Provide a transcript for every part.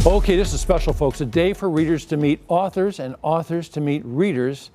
Okay, this is special, folks. A day for readers to meet authors and authors to meet readers.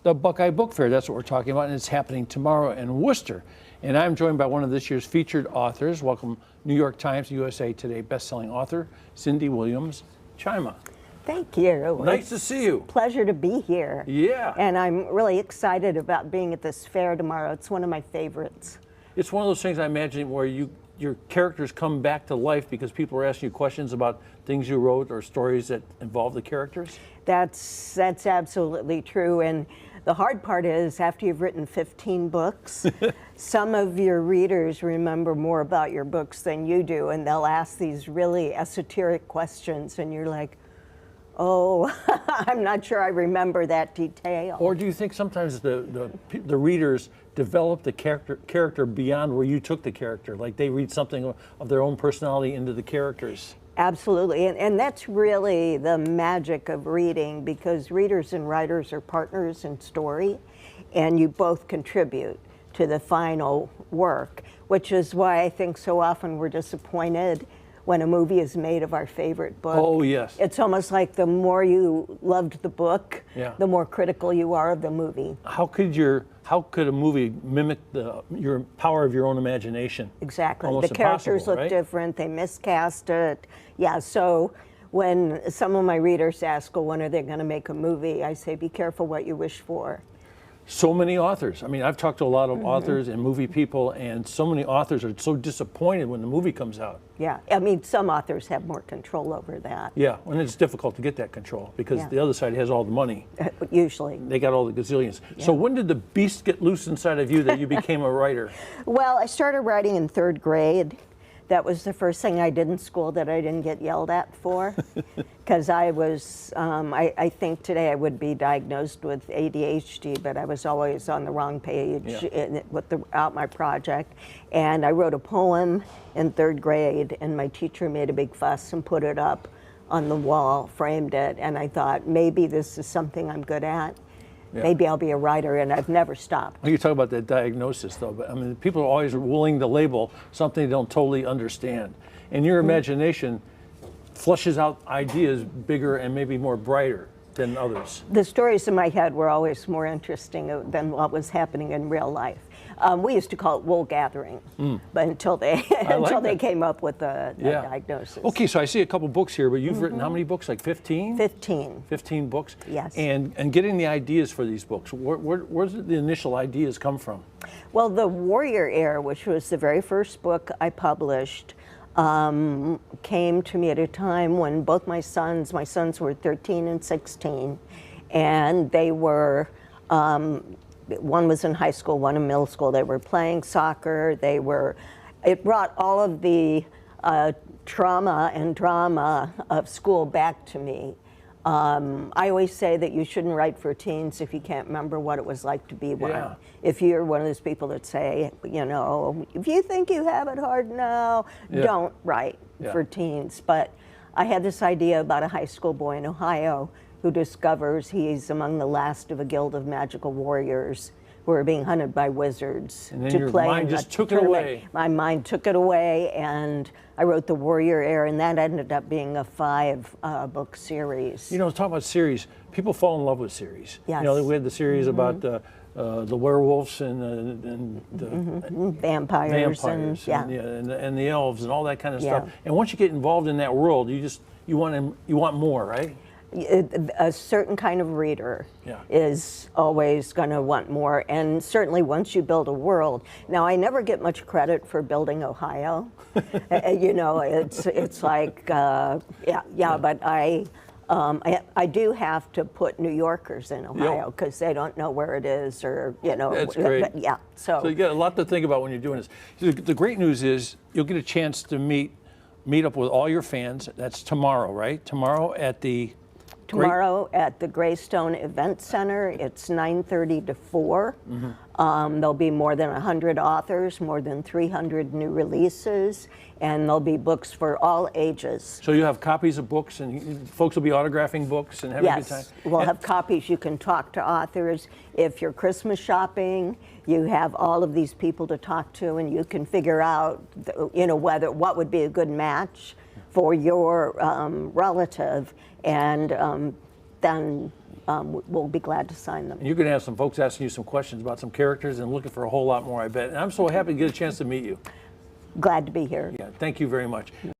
The Buckeye Book Fair, that's what we're talking about, and it's happening tomorrow in Worcester. And I'm joined by one of this year's featured authors. Welcome, New York Times, USA Today best-selling author, Cindy Williams Chima. Thank you. Nice to see you. Pleasure to be here. Yeah. And I'm really excited about being at this fair tomorrow. It's one of my favorites. It's one of those things, I imagine, where your characters come back to life because people are asking you questions about things you wrote or stories that involve the characters? That's absolutely true. And the hard part is, after you've written 15 books, some of your readers remember more about your books than you do, and they'll ask these really esoteric questions, and you're like, oh, I'm not sure I remember that detail. Or do you think sometimes the readers develop the character beyond where you took the character? Like they read something of their own personality into the characters? Absolutely, and that's really the magic of reading, because readers and writers are partners in story, and you both contribute to the final work, which is why I think so often we're disappointed when a movie is made of our favorite book. Oh, yes. It's almost like the more you loved the book, the more critical you are of the movie. How could a movie mimic your power of your own imagination? Exactly. Almost the characters look right? different, they miscast it. Yeah, so when some of my readers ask, well, when are they going to make a movie? I say, be careful what you wish for. So many authors. I mean, I've talked to a lot of authors and movie people, and so many authors are so disappointed when the movie comes out. Yeah, I mean, some authors have more control over that. Yeah, and it's difficult to get that control because the other side has all the money. Usually. They got all the gazillions. Yeah. So when did the beast get loose inside of you that you became a writer? Well, I started writing in 3rd grade. That was the first thing I did in school that I didn't get yelled at for, because I was, I think today I would be diagnosed with ADHD, but I was always on the wrong page without my project. And I wrote a poem in 3rd grade, and my teacher made a big fuss and put it up on the wall, framed it, and I thought, maybe this is something I'm good at. Yeah. Maybe I'll be a writer, and I've never stopped. You talk about that diagnosis, though, but I mean, people are always willing to label something they don't totally understand. And your imagination flushes out ideas bigger and maybe more brighter than others. The stories in my head were always more interesting than what was happening in real life. We used to call it wool gathering, but until they they came up with the diagnosis. Okay, so I see a couple books here, but you've written how many books? Like 15? 15. 15 books? Yes. And getting the ideas for these books, where did the initial ideas come from? Well, the Warrior Heir, which was the very first book I published, came to me at a time when both my sons were 13 and 16, and they were, one was in high school, one in middle school. They were playing soccer. It brought all of the trauma and drama of school back to me. I always say that you shouldn't write for teens if you can't remember what it was like to be one. Yeah. If you're one of those people that say, you know, if you think you have it hard now, don't write for teens. But I had this idea about a high school boy in Ohio who discovers he's among the last of a guild of magical warriors who are being hunted by wizards and then to your play. Mind just took it away. My mind took it away, and I wrote The Warrior Heir, and that ended up being a 5-book series. You know, talk about series. People fall in love with series. Yes. You know, we had the series about the werewolves and the vampires and the elves and all that kind of stuff. Yeah. And once you get involved in that world, you want more, right? A certain kind of reader is always going to want more, and certainly once you build a world. Now, I never get much credit for building Ohio. You know, it's like but I do have to put New Yorkers in Ohio because they don't know where it is, or you know. That's great. But, so you got a lot to think about when you're doing this. The great news is you'll get a chance to meet up with all your fans. That's tomorrow, right? Tomorrow at the Greystone Event Center. It's 9:30 to 4. There'll be more than 100 authors, more than 300 new releases, and there'll be books for all ages. So you have copies of books, and folks will be autographing books and having a good time? Yes, we'll have copies. You can talk to authors. If you're Christmas shopping, you have all of these people to talk to, and you can figure out, you know, what would be a good match for your relative, and then we'll be glad to sign them. And you're going to have some folks asking you some questions about some characters and looking for a whole lot more, I bet. And I'm so happy to get a chance to meet you. Glad to be here. Yeah, thank you very much.